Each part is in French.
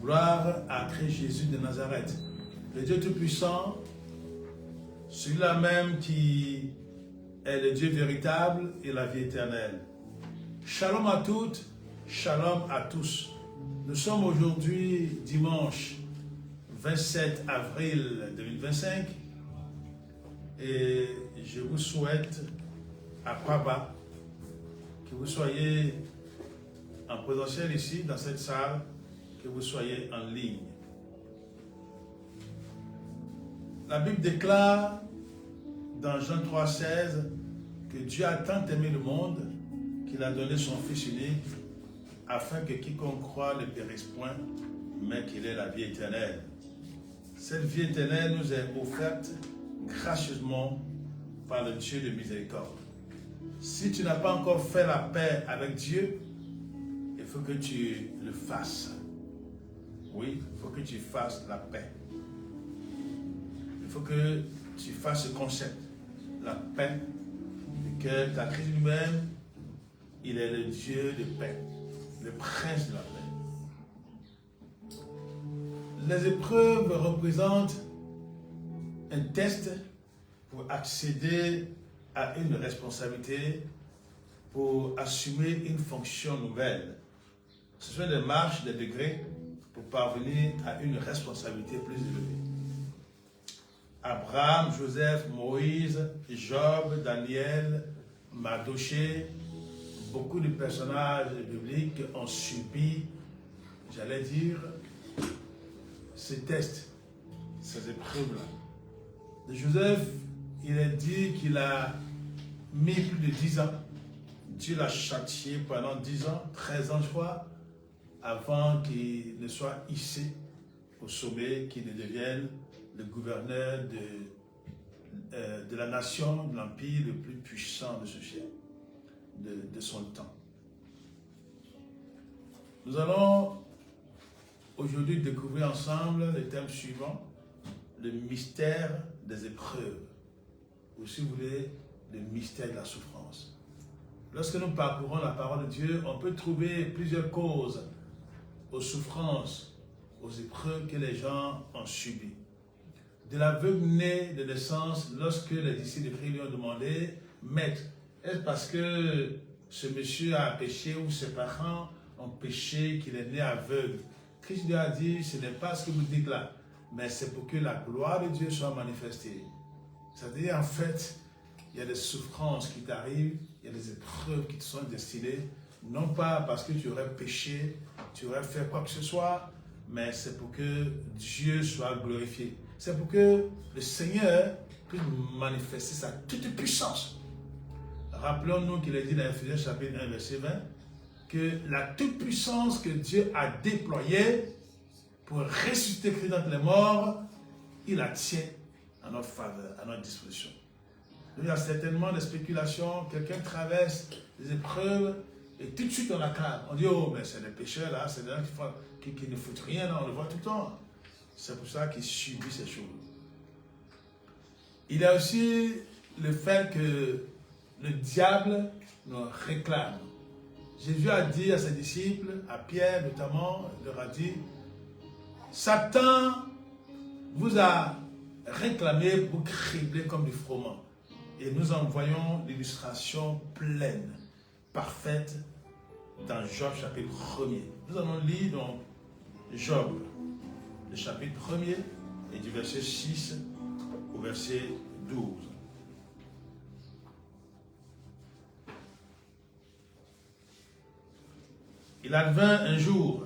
Gloire à Christ Jésus de Nazareth. Le Dieu Tout-Puissant, celui-là même qui est le Dieu véritable et la vie éternelle. Shalom à toutes, shalom à tous. Nous sommes aujourd'hui dimanche 27 avril 2025 et je vous souhaite à Paba que vous soyez en présentiel ici dans cette salle, que vous soyez en ligne. La Bible déclare dans Jean 3,16 que Dieu a tant aimé le monde qu'il a donné son Fils unique afin que quiconque croit ne périsse point, mais qu'il ait la vie éternelle. Cette vie éternelle nous est offerte gracieusement par le Dieu de miséricorde. Si tu n'as pas encore fait la paix avec Dieu, il faut que tu le fasses. Oui, il faut que tu fasses la paix. Il faut que tu fasses ce concept, la paix, et que ta Christ lui-même, il est le Dieu de paix, le prince de la paix. Les épreuves représentent un test pour accéder à une responsabilité, pour assumer une fonction nouvelle. Ce sont des marches, des degrés pour parvenir à une responsabilité plus élevée. Abraham, Joseph, Moïse, Job, Daniel, Mardochée, beaucoup de personnages bibliques ont subi, j'allais dire, ces tests, ces épreuves-là. De Joseph, il est dit qu'il a mis plus de 10 ans. Dieu l'a châtié pendant 10 ans, 13 ans je crois, avant qu'il ne soit hissé au sommet, qu'il ne devienne le gouverneur de la nation, de l'empire le plus puissant de ce siècle, de son temps. Nous allons aujourd'hui découvrir ensemble le thème suivant, le mystère des épreuves, ou si vous voulez, le mystère de la souffrance. Lorsque nous parcourons la parole de Dieu, on peut trouver plusieurs causes aux souffrances, aux épreuves que les gens ont subies. De l'aveugle né de naissance, lorsque les disciples de Christ lui ont demandé, Maître, est-ce parce que ce monsieur a péché ou ses parents ont péché qu'il est né aveugle? Christ lui a dit, ce n'est pas ce que vous dites là, mais c'est pour que la gloire de Dieu soit manifestée. C'est-à-dire, en fait, il y a des souffrances qui t'arrivent, il y a des épreuves qui te sont destinées, non pas parce que tu aurais péché, tu aurais fait quoi que ce soit, mais c'est pour que Dieu soit glorifié. C'est pour que le Seigneur puisse manifester sa toute puissance. Rappelons-nous qu'il est dit dans Ephésiens chapitre 1, verset 20, que la toute puissance que Dieu a déployée pour ressusciter Christ d'entre les morts, il la tient à notre faveur, à notre disposition. Il y a certainement des spéculations, quelqu'un traverse des épreuves et tout de suite on acclame. On dit, oh, mais c'est des pécheurs là, c'est des gens qui ne foutent rien, là, on le voit tout le temps. C'est pour ça qu'il subit ces choses. Il y a aussi le fait que le diable nous réclame. Jésus a dit à ses disciples, à Pierre notamment, il leur a dit, Satan vous a réclamé pour cribler comme du froment. Et nous en voyons l'illustration pleine, parfaite, dans Job chapitre 1er. Nous allons lire donc Job, le chapitre 1er, et du verset 6 au verset 12. Il advint un jour,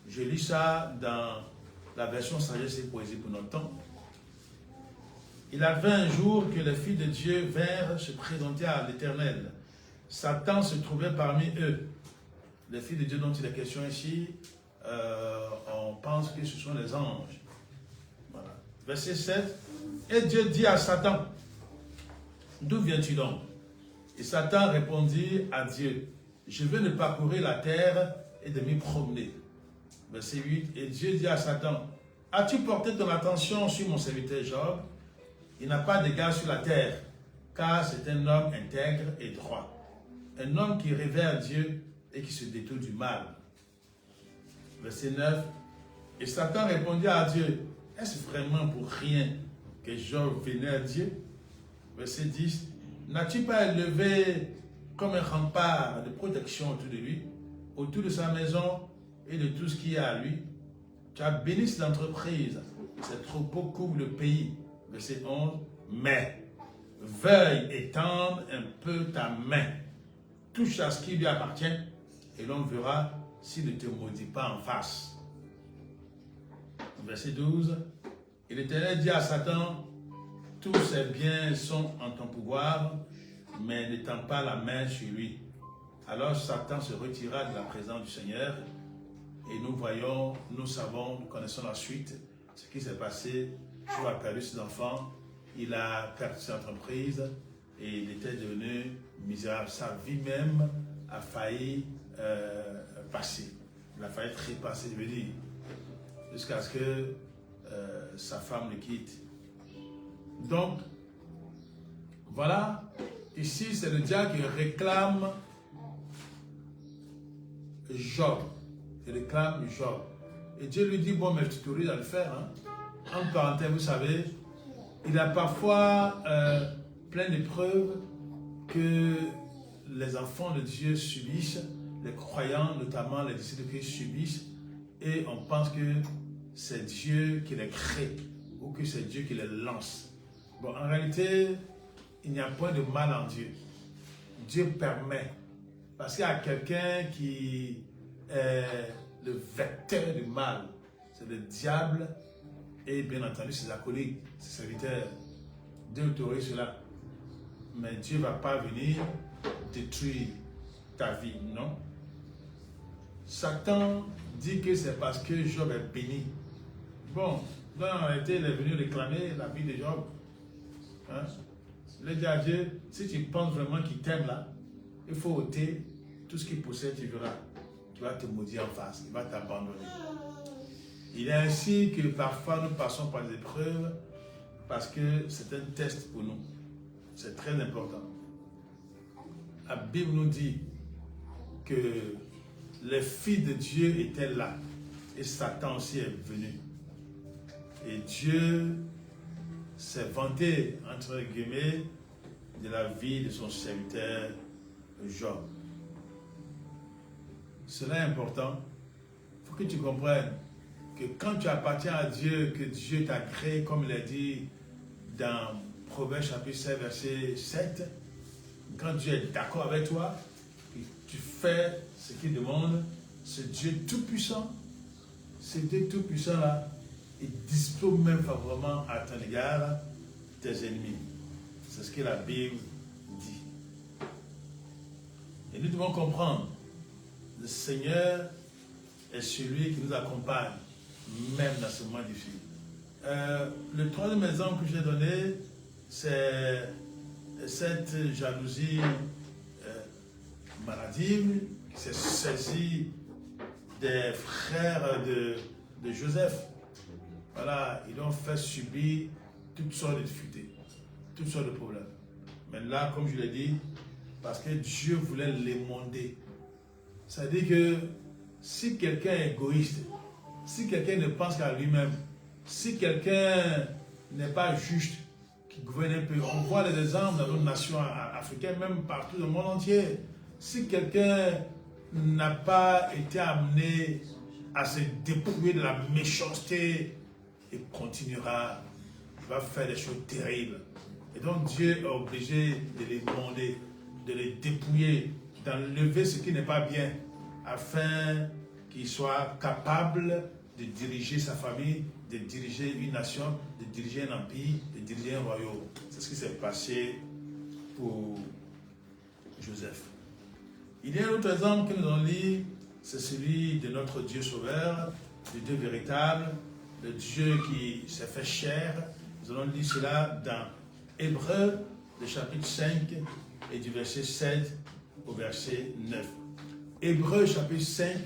je lis ça dans la version sagesse et poésie pour notre temps. Il advint un jour que les filles de Dieu vinrent se présenter à l'Éternel. Satan se trouvait parmi eux. Les filles de Dieu dont il est question ici, on pense que ce sont les anges. Voilà. Verset 7. Et Dieu dit à Satan, d'où viens-tu donc? Et Satan répondit à Dieu, je veux de parcourir la terre et de m'y promener. Verset 8. Et Dieu dit à Satan, as-tu porté ton attention sur mon serviteur Job? Il n'a pas d'égard sur la terre, car c'est un homme intègre et droit. Un homme qui révère Dieu et qui se détourne du mal. Verset 9. Et Satan répondit à Dieu, est-ce vraiment pour rien que Job vénère Dieu? Verset 10. N'as-tu pas élevé comme un rempart de protection autour de lui, autour de sa maison et de tout ce qui est à lui? Tu as béni cette entreprise, ses troupeaux couvrent le pays. Verset 11. Mais veuille étendre un peu ta main, touche à ce qui lui appartient, et l'on verra s'il ne te maudit pas en face. Verset 12. Et l'Éternel dit à Satan, tous ses biens sont en ton pouvoir, mais n'étends pas la main sur lui. Alors Satan se retira de la présence du Seigneur, et nous savons, nous connaissons la suite, ce qui s'est passé. Job a perdu ses enfants, il a perdu ses entreprises, et il était devenu misérable. Sa vie même a failli passer. Il a failli trépasser, je veux dire, jusqu'à ce que sa femme le quitte. Donc, voilà, ici c'est le diable qui réclame Job. Il réclame Job. Et Dieu lui dit, bon, mais tu t'autorises à le faire. Hein. En parenthèse, vous savez, il a parfois plein d'épreuves que les enfants de Dieu subissent, les croyants, notamment les disciples de Christ subissent, et on pense que c'est Dieu qui les crée ou que c'est Dieu qui les lance. Bon, en réalité, il n'y a point de mal en Dieu. Dieu permet. Parce qu'il y a quelqu'un qui est le vecteur du mal. C'est le diable et bien entendu ses acolytes, ses serviteurs. Dieu autorise cela. Mais Dieu ne va pas venir détruire ta vie, non? Satan dit que c'est parce que Job est béni. Bon, en réalité, il est venu réclamer la vie de Job. Hein? Il a dit à Dieu, si tu penses vraiment qu'il t'aime là, il faut ôter tout ce qu'il possède, tu verras. Tu vas te maudire en face, il va t'abandonner. Il est ainsi que parfois nous passons par des épreuves parce que c'est un test pour nous. C'est très important. La Bible nous dit que les filles de Dieu étaient là et Satan aussi est venu. Et Dieu s'est vanté, entre guillemets, de la vie de son serviteur Job. Cela est important. Il faut que tu comprennes que quand tu appartiens à Dieu, que Dieu t'a créé, comme il a dit dans Proverbes chapitre 7, verset 7, quand Dieu est d'accord avec toi, que tu fais ce qu'il demande, ce Dieu tout-puissant, ce Dieu tout-puissant-là, il dispose même favorablement à ton égard tes ennemis. C'est ce que la Bible dit. Et nous devons comprendre, le Seigneur est celui qui nous accompagne, même dans ce moment difficile. Le troisième exemple que j'ai donné, c'est cette jalousie maladive qui s'est saisie des frères de Joseph. Voilà, ils ont fait subir toutes sortes de difficultés, toutes sortes de problèmes. Mais là, comme je l'ai dit, parce que Dieu voulait l'émonder. C'est-à-dire que si quelqu'un est égoïste, si quelqu'un ne pense qu'à lui-même, si quelqu'un n'est pas juste, qui gouverne un peu, on voit les exemples dans nos nations africaines, même partout dans le monde entier. Si quelqu'un n'a pas été amené à se dépouiller de la méchanceté, il continuera, il va faire des choses terribles. Et donc Dieu est obligé de les gronder, de les dépouiller, d'enlever ce qui n'est pas bien, afin qu'il soit capable de diriger sa famille, de diriger une nation, de diriger un empire, de diriger un royaume. C'est ce qui s'est passé pour Joseph. Il y a un autre exemple que nous allons lire, c'est celui de notre Dieu sauveur, le Dieu véritable, le Dieu qui s'est fait chair. Nous allons lire cela dans Hébreux, le chapitre 5, et du verset 7 au verset 9. Hébreux, chapitre 5,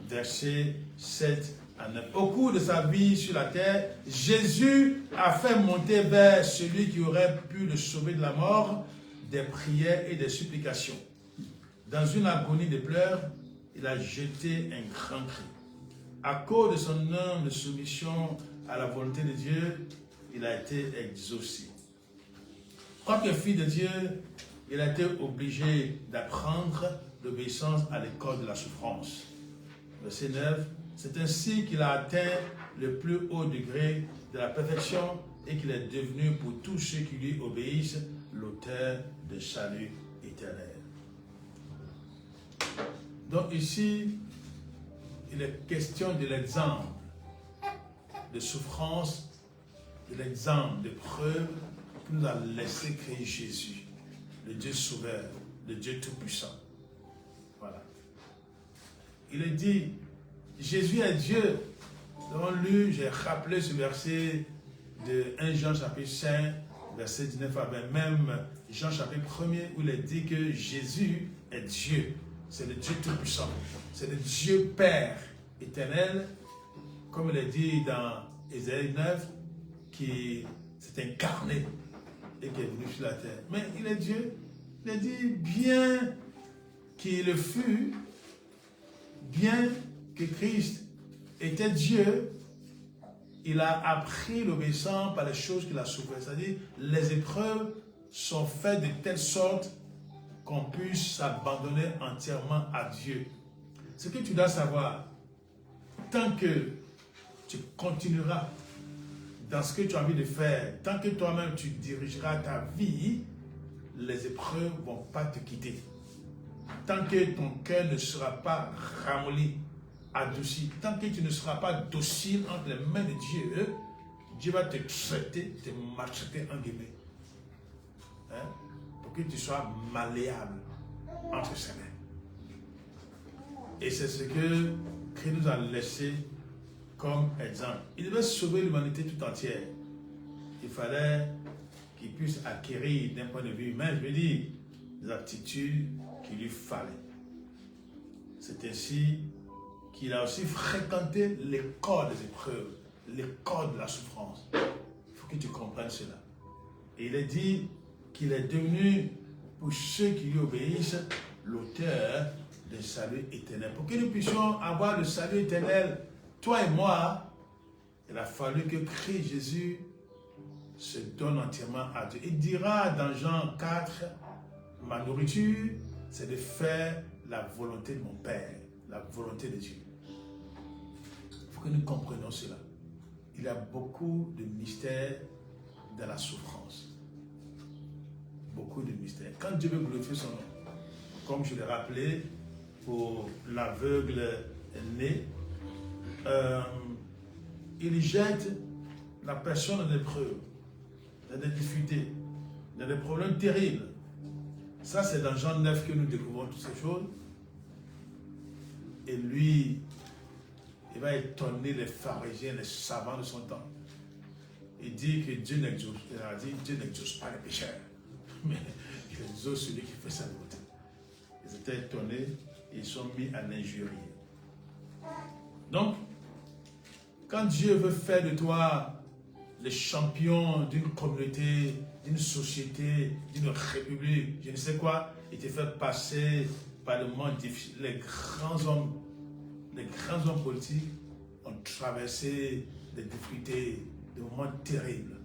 verset 7 à 9. Au cours de sa vie sur la terre, Jésus a fait monter vers celui qui aurait pu le sauver de la mort des prières et des supplications. Dans une agonie de pleurs, il a jeté un grand cri. à cause de son humble soumission à la volonté de Dieu, il a été exaucé. Quoique fils de Dieu, il a été obligé d'apprendre l'obéissance à l'école de la souffrance. Verset 9, c'est ainsi qu'il a atteint le plus haut degré de la perfection et qu'il est devenu pour tous ceux qui lui obéissent l'auteur de salut éternel. Donc ici, il est question de l'exemple de souffrance, de l'exemple de preuve que nous a laissé créer Jésus, le Dieu sauveur, le Dieu tout-puissant. Voilà. Il est dit, Jésus est Dieu. Nous avons lu, j'ai rappelé ce verset de 1 Jean chapitre 5, verset 19 à 20, même Jean chapitre 1er, où il est dit que Jésus est Dieu. C'est le Dieu tout-puissant. C'est le Dieu Père éternel, comme il est dit dans Ésaïe 9, qui s'est incarné et qui est venu sur la terre. Mais il est Dieu. Il a dit, bien qu'il le fût, bien que Christ était Dieu, il a appris l'obéissance par les choses qu'il a souffert. C'est-à-dire, les épreuves sont faites de telle sorte qu'on puisse s'abandonner entièrement à Dieu. Ce que tu dois savoir, tant que tu continueras dans ce que tu as envie de faire, tant que toi-même tu dirigeras ta vie, les épreuves ne vont pas te quitter. Tant que ton cœur ne sera pas ramolli, adouci, tant que tu ne seras pas docile entre les mains de Dieu, Dieu va te traiter, te maltraiter en guillemets. Hein? Pour que tu sois malléable entre ses mains. Et c'est ce que Christ nous a laissé comme exemple. Il devait sauver l'humanité tout entière. Il fallait qu'il puisse acquérir d'un point de vue humain, je veux dire, des aptitudes qu'il lui fallait. C'est ainsi qu'il a aussi fréquenté l'école des épreuves, l'école de la souffrance. Il faut que tu comprennes cela. Et il est dit qu'il est devenu, pour ceux qui lui obéissent, l'auteur du salut éternel. Pour que nous puissions avoir le salut éternel, toi et moi, il a fallu que Christ Jésus se donne entièrement à Dieu. Il dira dans Jean 4, ma nourriture, c'est de faire la volonté de mon Père, la volonté de Dieu. Il faut que nous comprenions cela. Il y a beaucoup de mystères dans la souffrance. Beaucoup de mystères. Quand Dieu veut glorifier son nom, comme je l'ai rappelé, pour l'aveugle né, il jette la personne dans des épreuves, dans des difficultés, dans des problèmes terribles. Ça, c'est dans Jean 9 que nous découvrons toutes ces choses. Et lui, il va étonner les pharisiens, les savants de son temps. Il dit que Dieu n'exauce pas les pécheurs, mais il exauce celui qui fait sa volonté. Ils étaient étonnés et ils sont mis à l'injurier. Donc, quand Dieu veut faire de toi le champion d'une communauté, d'une société, d'une république, je ne sais quoi, il te fait passer par le monde difficile. Les grands hommes politiques ont traversé des difficultés, des moments terribles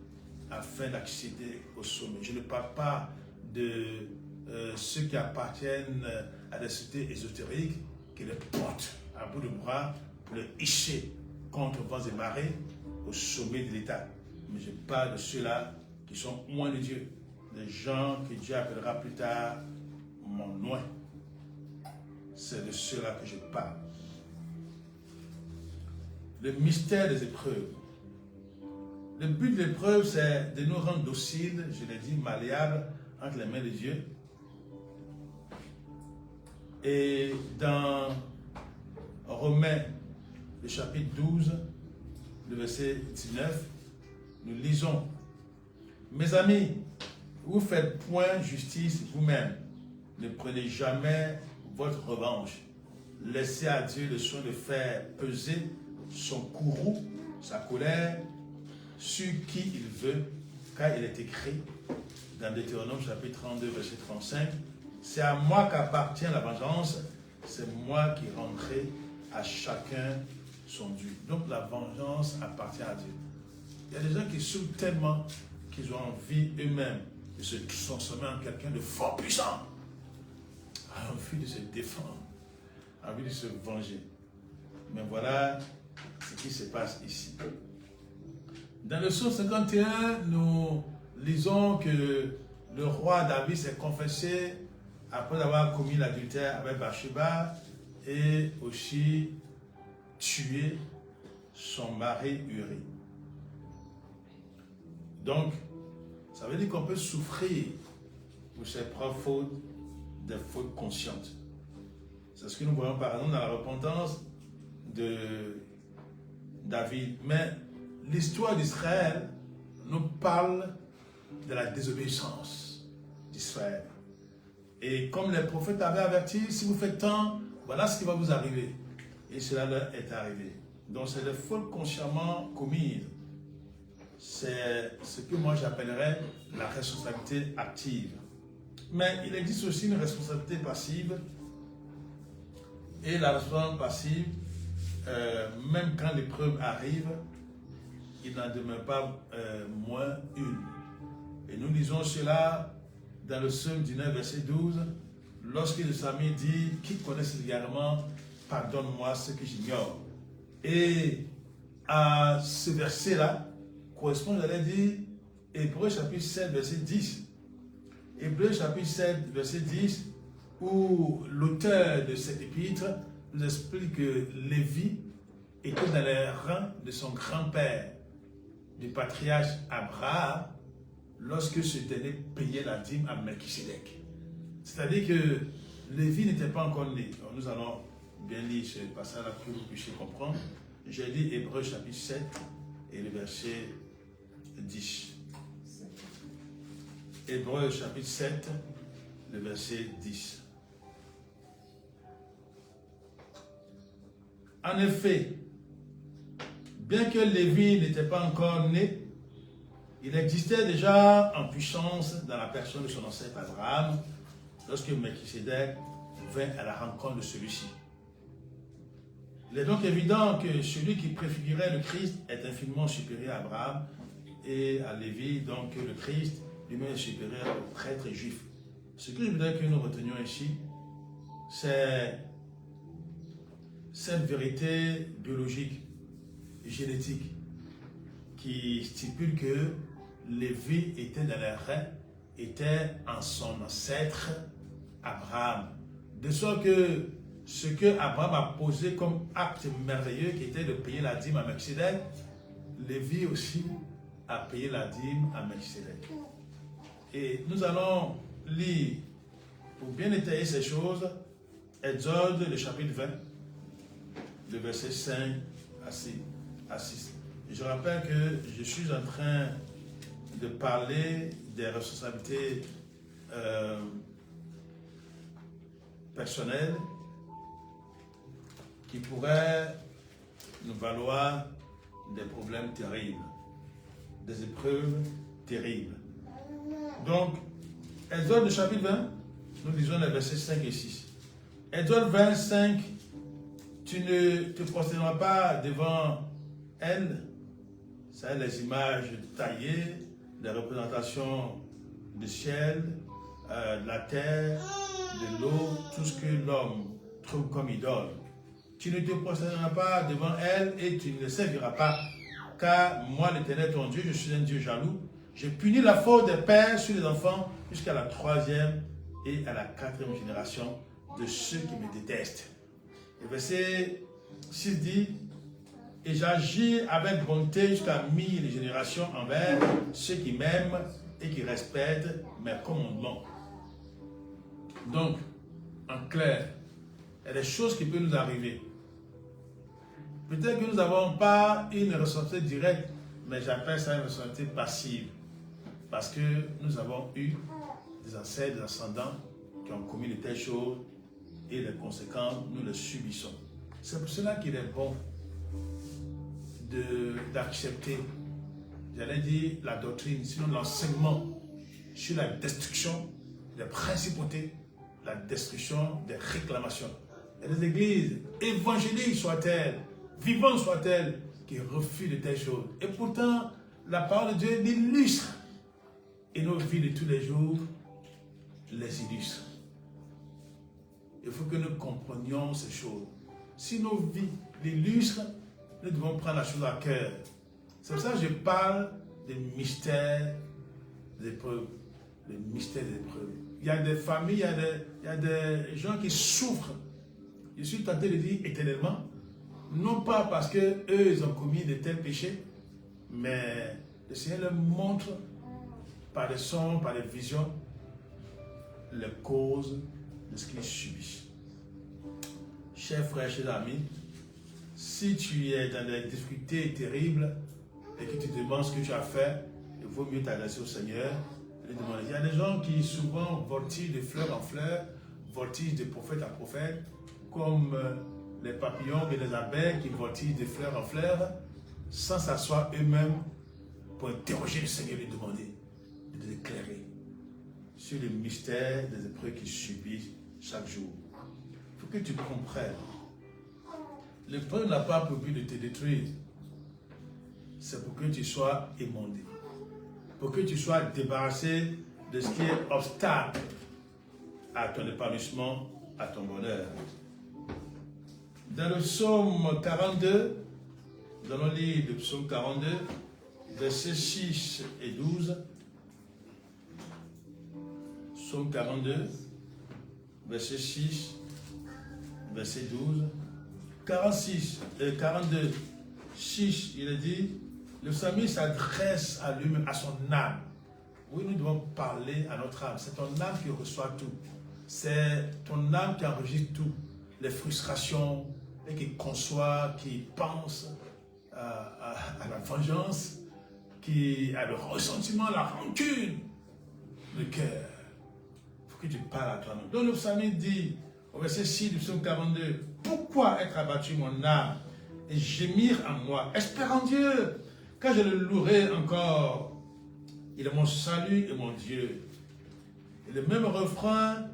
afin d'accéder au sommet. Je ne parle pas de ceux qui appartiennent à des sociétés ésotériques qui les portent à bout de bras pour les hisser contre vents et marées au sommet de l'État. Mais je parle de ceux-là qui sont loin de Dieu, des gens que Dieu appellera plus tard mon loin. C'est de ceux-là que je parle. Le mystère des épreuves. Le but de l'épreuve, c'est de nous rendre dociles, je l'ai dit, malléables entre les mains de Dieu. Et dans Romains, le chapitre 12, le verset 19, nous lisons: mes amis, vous faites point justice vous-même. Ne prenez jamais votre revanche. Laissez à Dieu le soin de faire peser son courroux, sa colère, sur qui il veut, car il est écrit dans Deutéronome chapitre 32, verset 35, c'est à moi qu'appartient la vengeance, c'est moi qui rendrai à chacun sont dus. Donc la vengeance appartient à Dieu. Il y a des gens qui souffrent tellement qu'ils ont envie eux-mêmes de se transformer en quelqu'un de fort puissant, envie de se défendre, envie de se venger. Mais voilà ce qui se passe ici. Dans le psaume 51, nous lisons que le roi David s'est confessé après avoir commis l'adultère avec Bathsheba et aussi tué son mari Uri. Donc, ça veut dire qu'on peut souffrir pour ses propres fautes, des fautes conscientes. C'est ce que nous voyons par exemple dans la repentance de David. Mais l'histoire d'Israël nous parle de la désobéissance d'Israël. Et comme les prophètes avaient averti, si vous faites tant, voilà ce qui va vous arriver. Et cela leur est arrivé. Donc c'est des fautes consciemment commises. C'est ce que moi j'appellerais la responsabilité active. Mais il existe aussi une responsabilité passive. Et la responsabilité passive, même quand l'épreuve arrive, il n'en demeure pas moins une. Et nous lisons cela dans le psaume 19, verset 12, lorsque le psalmiste dit « Qui connaissent également, pardonne-moi ce que j'ignore ». Et à ce verset-là, correspond, j'allais dire, Hébreux chapitre 7, verset 10. Hébreux chapitre 7, verset 10, où l'auteur de cette épître nous explique que Lévi était dans les rangs de son grand-père, du patriarche Abraham, lorsque ce dernier payait la dîme à Melchisédek. C'est-à-dire que Lévi n'était pas encore né. Alors nous allons bien lire ce passage-là pour que vous puissiez comprendre. J'ai dit Hébreux chapitre 7 et le verset 10. Hébreux chapitre 7, le verset 10. En effet, bien que Lévi n'était pas encore né, il existait déjà en puissance dans la personne de son ancêtre Abraham lorsque Melchisédek vint à la rencontre de celui-ci. Il est donc évident que celui qui préfigurait le Christ est infiniment supérieur à Abraham et à Lévi, donc le Christ lui-même est supérieur aux prêtres juifs. Ce que je voudrais que nous retenions ici, c'est cette vérité biologique, génétique, qui stipule que Lévi était dans les reins, était en son ancêtre Abraham. De sorte que ce que Abraham a posé comme acte merveilleux, qui était de payer la dîme à Melchisédek, Lévi aussi a payé la dîme à Melchisédek. Et nous allons lire, pour bien étayer ces choses, Exode, le chapitre 20, le verset 5 à 6. Je rappelle que je suis en train de parler des responsabilités personnelles qui pourraient nous valoir des problèmes terribles, des épreuves terribles. Donc, Exode, le chapitre 20, nous lisons les versets 5 et 6. Exode 25, tu ne te prosterneras pas devant elle. C'est les images taillées, les représentations du ciel, de la terre, de l'eau, tout ce que l'homme trouve comme idole. Tu ne te prosterneras pas devant elle et tu ne le serviras pas, car moi, l'Éternel, ton Dieu, je suis un Dieu jaloux. Je punis la faute des pères sur les enfants jusqu'à la 3e et à la 4e génération de ceux qui me détestent. Le verset 6 dit, et j'agis avec bonté jusqu'à 1000 générations envers ceux qui m'aiment et qui respectent mes commandements. Donc, en clair, il y a des choses qui peuvent nous arriver. Peut-être que nous n'avons pas une responsabilité directe, mais j'appelle ça une responsabilité passive. Parce que nous avons eu des ancêtres, des ascendants qui ont commis de telles choses et les conséquences, nous les subissons. C'est pour cela qu'il est bon d'accepter, j'allais dire la doctrine, sinon l'enseignement sur la destruction des principautés, la destruction des réclamations. Et les églises évangéliques soient-elles vivante soit-elle, qui refuse de telles choses. Et pourtant, la parole de Dieu l'illustre. Et nos vies de tous les jours les illustrent. Il faut que nous comprenions ces choses. Si nos vies l'illustrent, nous devons prendre la chose à cœur. C'est pour ça que je parle des mystères des épreuves. Le mystère des épreuves. Il y a des familles, il y a des gens qui souffrent. Je suis tenté de dire éternellement, non pas parce qu'eux, ils ont commis de tels péchés, mais le Seigneur leur montre par des sons, par des visions, les causes de ce qu'ils subissent. Chers frères, chers amis, si tu es dans des difficultés terribles et que tu te demandes ce que tu as fait, il vaut mieux t'adresser au Seigneur. Il y a des gens qui souvent voltigent de fleur en fleur, voltigent de prophète à prophète, comme les papillons et les abeilles qui voltigent de fleur en fleur, sans s'asseoir eux-mêmes pour interroger le Seigneur et lui demander de l'éclairer sur le mystère des épreuves qu'ils subissent chaque jour. Il faut que tu comprennes. L'épreuve n'a pas pour but de te détruire. C'est pour que tu sois émondé. Pour que tu sois débarrassé de ce qui est obstacle à ton épanouissement, à ton bonheur. Dans le psaume 42, nous allons lire le psaume 42, versets 6 et 12. Psaume 42, verset 6, verset 12. 42, 6, il est dit, le psalmiste s'adresse à lui-même, à son âme. Oui, nous devons parler à notre âme. C'est ton âme qui reçoit tout. C'est ton âme qui enregistre tout. Les frustrations, et qui conçoit, qui pense à la vengeance, qui a le ressentiment, la rancune, le cœur. Il faut que tu parles à toi-même. Donc le psalmiste dit, au verset 6 du psaume 42, « Pourquoi être abattu mon âme et gémir en moi? Espère en Dieu, car je le louerai encore. Il est mon salut et mon Dieu. » Et le même refrain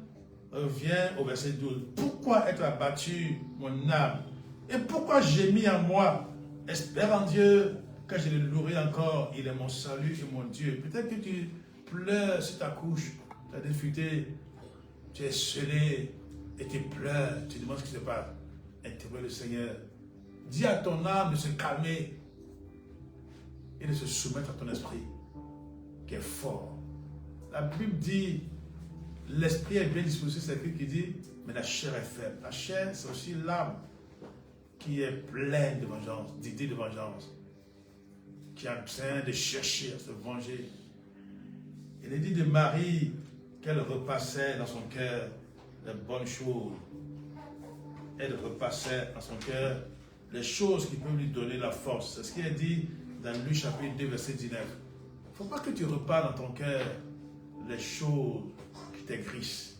revient au verset 12. « Pourquoi être abattu mon âme? Et pourquoi gémir en moi? Espère en Dieu, car je le louerai encore. Il est mon salut et mon Dieu. » Peut-être que tu pleures sur ta couche, tu as difficulté, tu es scellé et tu pleures, tu demandes ce qui se passe. Interroge le Seigneur. Dis à ton âme de se calmer et de se soumettre à ton esprit, qui est fort. La Bible dit, l'esprit est bien disposé, c'est la Bible qui dit, mais la chair est faible. La chair, c'est aussi l'âme qui est pleine de vengeance, d'idées de vengeance, qui a besoin de chercher à se venger. Il est dit de Marie qu'elle repassait dans son cœur les bonnes choses. Elle repassait dans son cœur les choses qui peuvent lui donner la force. C'est ce qui est dit dans Luc chapitre 2, verset 19. Il ne faut pas que tu repars dans ton cœur les choses qui t'aigrissent,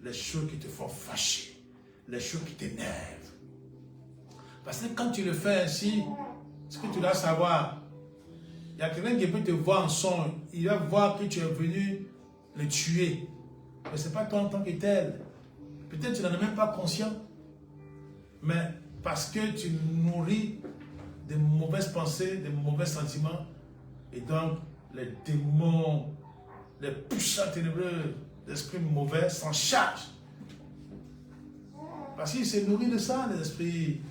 les choses qui te font fâcher, les choses qui t'énervent. Parce que quand tu le fais ainsi, ce que tu dois savoir, il y a quelqu'un qui peut te voir en songe, il va voir que tu es venu le tuer. Mais ce n'est pas toi en tant que tel. Peut-être que tu n'en es même pas conscient. Mais parce que tu nourris de mauvaises pensées, de mauvais sentiments, et donc les démons, les puissants ténébreux, l'esprit mauvais s'en chargent. Parce qu'il se nourrit de ça, les esprits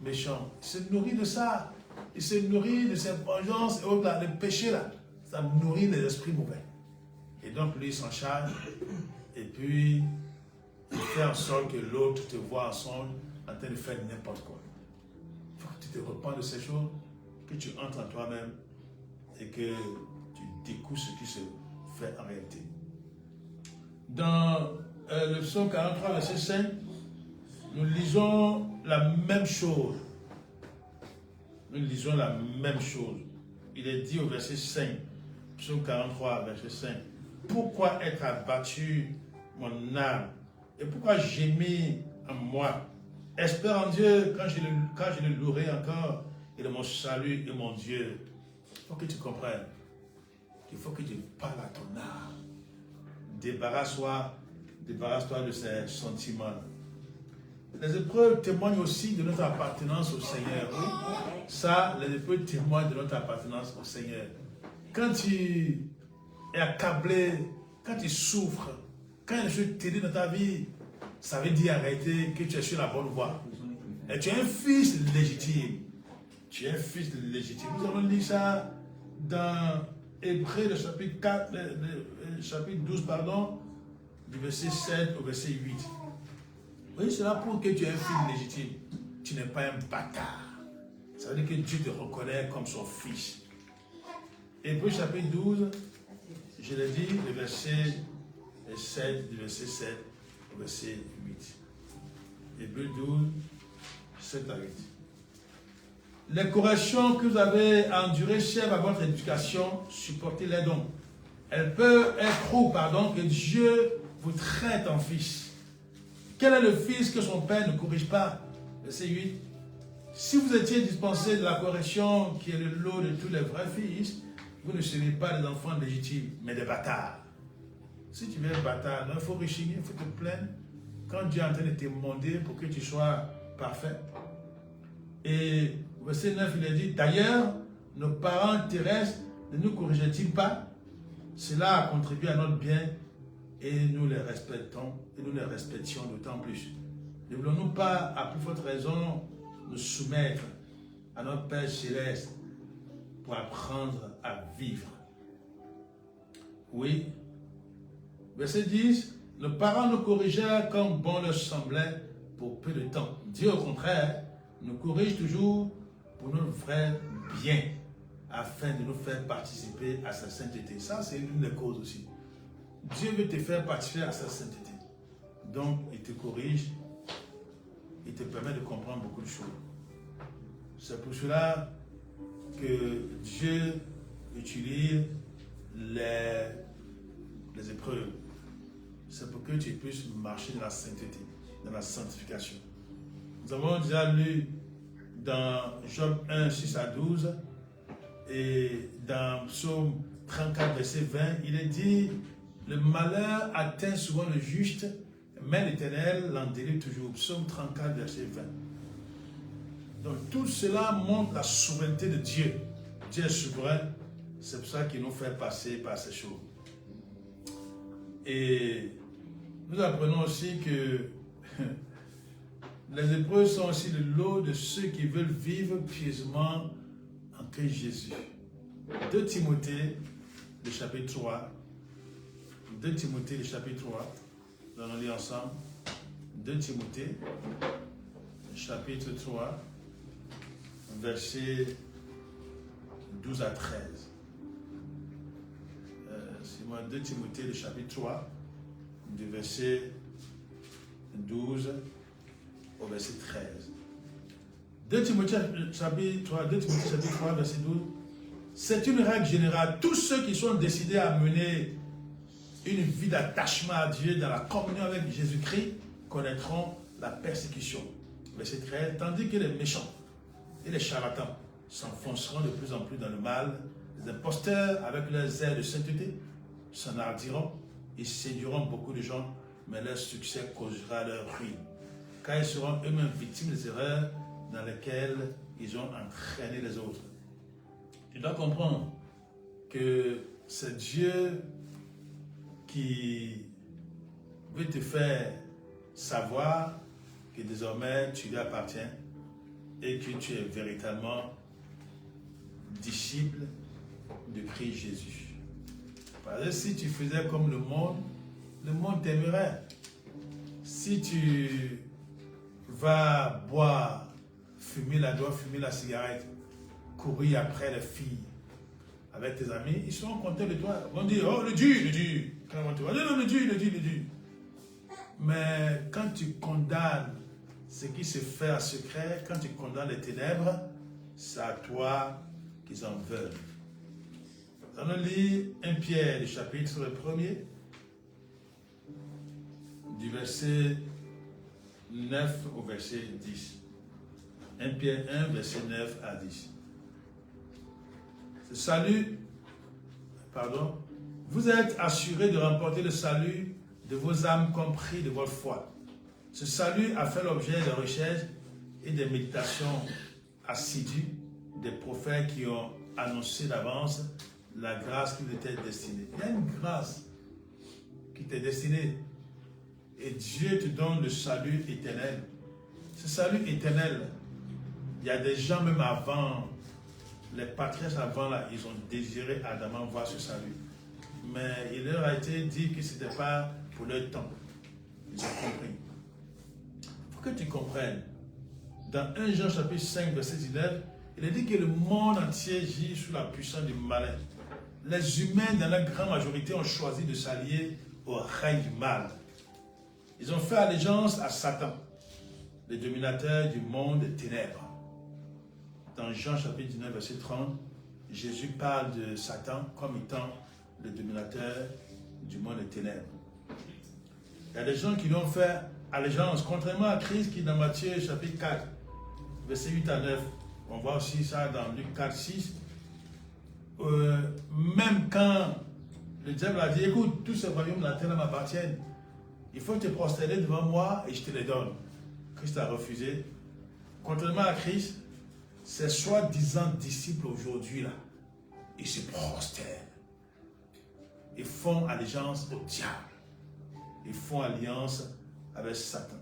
méchants. Il se nourrit de ça. Il se nourrit de cette vengeance et autres, le péché là. Ça nourrit les esprits mauvais. Et donc lui, il s'en charge. Et puis, il fait en sorte que l'autre te voit en songe en train de faire n'importe quoi. Il faut que tu te repens de ces choses, que tu entres en toi-même et que tu découvres ce qui se fait en réalité. Dans le psaume 43, verset 5, nous lisons la même chose. Nous lisons la même chose. Il est dit au verset 5, psaume 43, verset 5, « Pourquoi être abattu, mon âme, et pourquoi gémir en moi? Espère en Dieu, quand je le louerai encore, il est mon salut et mon Dieu. » Il faut que tu comprennes qu'il faut que tu parles à ton âme. Débarrasse-toi de ces sentiments. les épreuves témoignent aussi de notre appartenance au Seigneur. Oui, ça, les épreuves témoignent de notre appartenance au Seigneur. Quand tu es accablé, quand tu souffres, quand il y a des choses terribles dans ta vie, ça veut dire arrêter que tu es sur la bonne voie. Et tu es un fils légitime. Tu es un fils légitime. Nous allons lire ça dans Hébreux, le chapitre 4, le chapitre 12, pardon, du verset 7 au verset 8. Oui, c'est là pour que tu es un fils légitime. Tu n'es pas un bâtard. Ça veut dire que Dieu te reconnaît comme son fils. Hébreux chapitre 12, je l'ai dit, le verset 7, du verset 7 au verset 8. Hébreux 12, 7 à 8. Les corrections que vous avez endurées servent à votre éducation, supportez-les donc. Elles peuvent être trop, pardon, que Dieu vous traite en fils. Quel est le fils que son père ne corrige pas? Verset 8. Si vous étiez dispensé de la correction qui est le lot de tous les vrais fils, vous ne serez pas des enfants légitimes, mais des bâtards. Si tu veux être bâtard, il faut rechigner, il faut te plaindre. Quand Dieu est en train de t'émonder pour que tu sois parfait. Et verset 9, il a dit, d'ailleurs, nos parents terrestres ne nous corrigeaient-ils pas? Cela a contribué à notre bien et nous les respectons et nous les respections d'autant plus. Ne voulons-nous pas, à plus forte raison, nous soumettre à notre Père Céleste pour apprendre à vivre? Oui. Verset 10, nos parents nous corrigèrent comme bon leur semblait pour peu de temps. Dieu, au contraire, nous corrige toujours pour notre vrai bien, afin de nous faire participer à sa sainteté. Ça, c'est l'une des causes aussi. Dieu veut te faire participer à sa sainteté. Donc, il te corrige, il te permet de comprendre beaucoup de choses. C'est pour cela que Dieu utilise les épreuves. C'est pour que tu puisses marcher dans la sainteté, dans la sanctification. Nous avons déjà lu dans Job 1, 6 à 12 et dans Psaume 34, verset 20, il est dit, le malheur atteint souvent le juste, mais l'Éternel l'en délivre toujours. Psaume 34, verset 20. Donc tout cela montre la souveraineté de Dieu. Dieu est souverain, c'est pour ça qu'il nous fait passer par ces choses. Et nous apprenons aussi que les épreuves sont aussi le lot de ceux qui veulent vivre pieusement en Christ Jésus. 2 Timothée, le chapitre 3. 2 Timothée, le chapitre 3. Nous allons lire ensemble. 2 Timothée, chapitre 3, versets 12 à 13. C'est moi, 2 Timothée, le chapitre 3, du verset 12 au verset 13. 2 Timothée, chapitre 3, verset 12. C'est une règle générale. Tous ceux qui sont décidés à mener une vie d'attachement à Dieu dans la communion avec Jésus-Christ connaîtront la persécution. Verset 13. Tandis que les méchants et les charlatans s'enfonceront de plus en plus dans le mal, les imposteurs avec leurs airs de sainteté s'enhardiront et séduiront beaucoup de gens, mais leur succès causera leur ruine, car ils seront eux-mêmes victimes des erreurs dans lesquelles ils ont entraîné les autres. Tu dois comprendre que c'est Dieu qui veut te faire savoir que désormais tu lui appartiens et que tu es véritablement disciple de Christ Jésus. Parce que si tu faisais comme le monde t'aimerait. Si tu vas boire, fumer la drogue, fumer la cigarette, courir après les filles avec tes amis, ils seront contents de toi. Ils vont dire, oh le Dieu. Comment tu vas dire, le Dieu. Mais quand tu condamnes ce qui se fait en secret, quand tu condamnes les ténèbres, c'est à toi qu'ils en veulent. Nous allons lire 1 Pierre, le chapitre 1er, du verset 9 au verset 10. 1 Pierre 1, verset 9 à 10. Ce salut, vous êtes assurés de remporter le salut de vos âmes compris de votre foi. Ce salut a fait l'objet de recherches et de méditations assidues des prophètes qui ont annoncé d'avance la grâce qui lui était destinée. Il y a une grâce qui t'est destinée. Et Dieu te donne le salut éternel. Ce salut éternel, il y a des gens même avant, les patriarches avant là, ils ont désiré ardemment voir ce salut. Mais il leur a été dit que ce n'était pas pour leur temps. Ils ont compris. Il faut que tu comprennes. Dans 1 Jean chapitre 5, verset 19, il est dit que le monde entier gît sous la puissance du malin. Les humains, dans la grande majorité, ont choisi de s'allier au règne du mal. Ils ont fait allégeance à Satan, le dominateur du monde des ténèbres. Dans Jean chapitre 19, verset 30, Jésus parle de Satan comme étant le dominateur du monde des ténèbres. Il y a des gens qui lui ont fait allégeance, contrairement à Christ qui, dans Matthieu chapitre 4, verset 8 à 9, on voit aussi ça dans Luc 4, 6, même quand le diable a dit, écoute, tous ces royaumes de la terre m'appartiennent, il faut te prosterner devant moi et je te les donne. Christ a refusé. Contrairement à Christ, ces soi-disant disciples aujourd'hui, là, ils se prosternent. Ils font allégeance au diable. Ils font alliance avec Satan.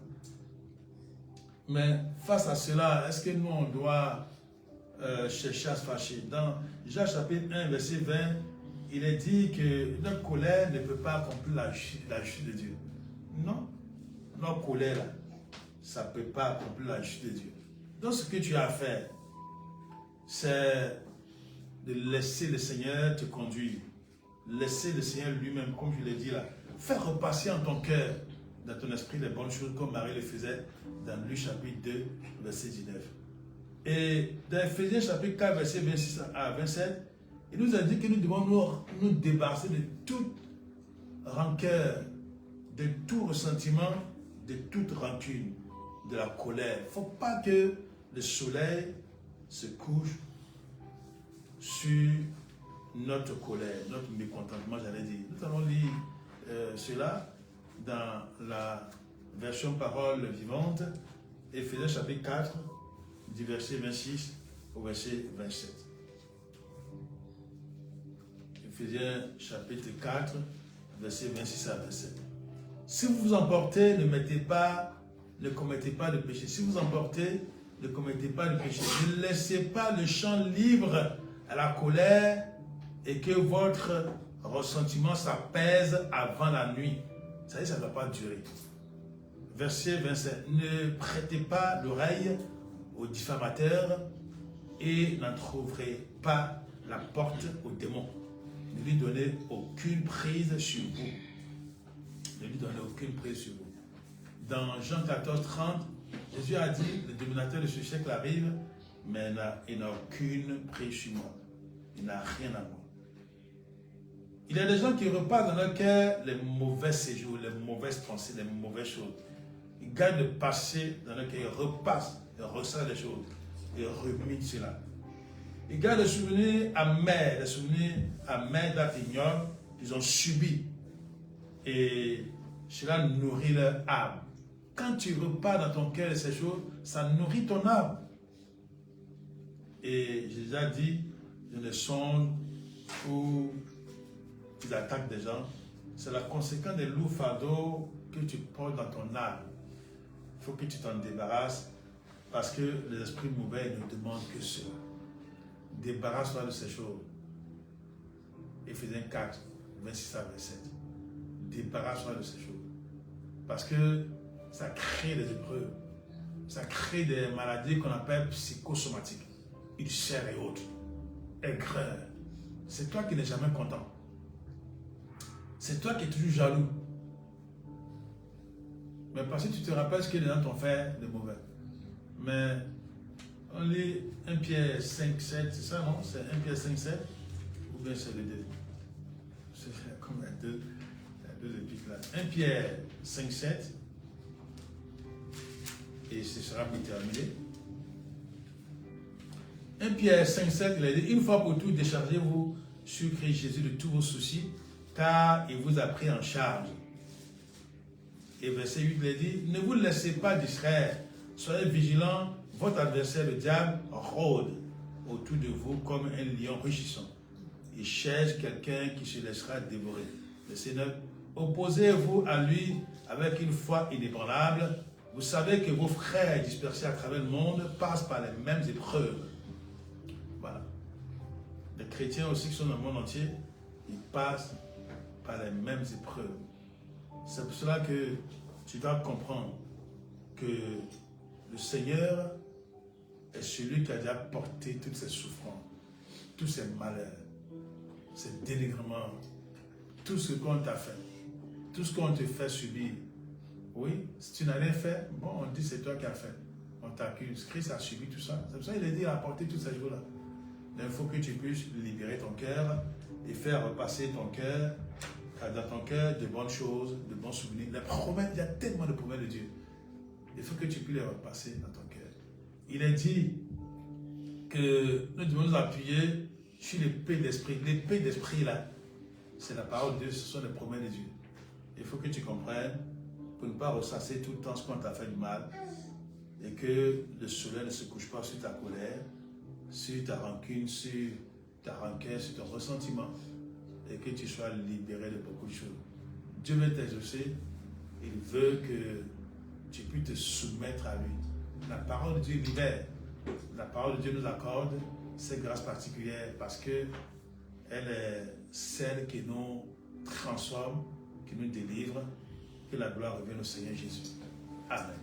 Mais face à cela, est-ce que nous, on doit chercher à se fâcher? Dans Jean chapitre 1, verset 20, il est dit que notre colère ne peut pas accomplir la justice de Dieu. Non, notre colère, là, ça ne peut pas accomplir la justice de Dieu. Donc ce que tu as à faire, c'est de laisser le Seigneur te conduire. Laisser le Seigneur lui-même, comme je l'ai dit là, faire repasser en ton cœur, dans ton esprit, les bonnes choses comme Marie le faisait dans Luc chapitre 2, verset 19. Et dans Ephésiens chapitre 4, verset 26 à 27, il nous a dit que nous devons nous débarrasser de toute rancœur, de tout ressentiment, de toute rancune, de la colère. Il ne faut pas que le soleil se couche sur notre colère, notre mécontentement, j'allais dire. Nous allons lire cela dans la version parole vivante, Ephésiens chapitre 4, du verset 26 au verset 27. Ephésiens chapitre 4, verset 26 à 27. Si vous vous emportez, ne commettez pas de péché. Si vous emportez, ne commettez pas de péché. Ne laissez pas le champ libre à la colère et que votre ressentiment s'apaise avant la nuit. Ça ne va pas durer. Verset 27. Ne prêtez pas l'oreille aux diffamateurs et n'en trouverez pas la porte aux démons. Ne lui donnez aucune prise sur vous. Ne lui donnez aucune prise sur vous. Dans Jean 14, 30, Jésus a dit, le dominateur de ce siècle arrive, mais il n'a aucune prise sur moi. Il n'a rien à moi. Il y a des gens qui repassent dans leur cœur les mauvais séjours, les mauvaises pensées, les mauvaises choses. Ils gardent le passé dans leur cœur, ils repassent, ils ressentent les choses, ils ruminent cela. Ils gardent les souvenirs amers d'actes ignobles qu'ils ont subis. Et cela nourrit leur âme. Quand tu repars dans ton cœur de ces choses, ça nourrit ton âme. Et j'ai déjà dit, une sonde où tu attaques des gens, c'est la conséquence des lourds fardeaux que tu portes dans ton âme. Il faut que tu t'en débarrasses parce que les esprits mauvais ne demandent que cela. Débarrasse-toi de ces choses. Ephésiens 4, 26 à 27. Débarrasse-toi de ces choses. Parce que ça crée des épreuves. Ça crée des maladies qu'on appelle psychosomatiques. Ulcères et autres. Aigreur. C'est toi qui n'es jamais content. C'est toi qui es toujours jaloux. Mais parce que tu te rappelles ce que les gens t'ont fait de mauvais. Mais on lit 1 Pierre 5, 7, c'est ça non? C'est 1 Pierre 5, 7? Ou bien c'est le 2? C'est comme il y a deux épiques là. 1 Pierre 5, 7. Et ce sera pour terminer. 1 Pierre 5, 7, il a dit, une fois pour toutes, déchargez-vous sur Christ Jésus de tous vos soucis, car il vous a pris en charge. Et verset 8, il dit, ne vous laissez pas distraire, soyez vigilants, votre adversaire, le diable, rôde autour de vous comme un lion rugissant. Il cherche quelqu'un qui se laissera dévorer. Verset 9, opposez-vous à lui avec une foi inébranlable. Vous savez que vos frères dispersés à travers le monde passent par les mêmes épreuves. Voilà. Les chrétiens aussi qui sont dans le monde entier, ils passent par les mêmes épreuves. C'est pour cela que tu dois comprendre que le Seigneur est celui qui a déjà porté toutes ces souffrances, tous ces malheurs, ces dénigrements, tout ce qu'on t'a fait, tout ce qu'on te fait subir. Oui, si tu n'as rien fait, bon, on dit c'est toi qui as fait. On t'accuse. Christ a subi tout ça. C'est pour ça qu'il a dit, il a porté toutes ces choses-là. Il faut que tu puisses libérer ton cœur et faire repasser ton cœur, dans ton cœur, de bonnes choses, de bons souvenirs. Les promesses, il y a tellement de promesses de Dieu. Il faut que tu puisses les repasser dans ton cœur. Il est dit que nous devons nous appuyer sur l'épée d'esprit. L'épée d'esprit, là, c'est la parole de Dieu, ce sont les promesses de Dieu. Il faut que tu comprennes, pour ne pas ressasser tout le temps ce qu'on t'a fait du mal, et que le soleil ne se couche pas sur ta colère, sur ta rancune, sur ta rancœur, sur ton ressentiment, et que tu sois libéré de beaucoup de choses. Dieu veut t'exaucer, il veut que tu puisses te soumettre à lui. La parole de Dieu libère. La parole de Dieu nous accorde cette grâce particulière parce que elle est celle qui nous transforme, qui nous délivre. Que la gloire revienne au Seigneur Jésus. Amen.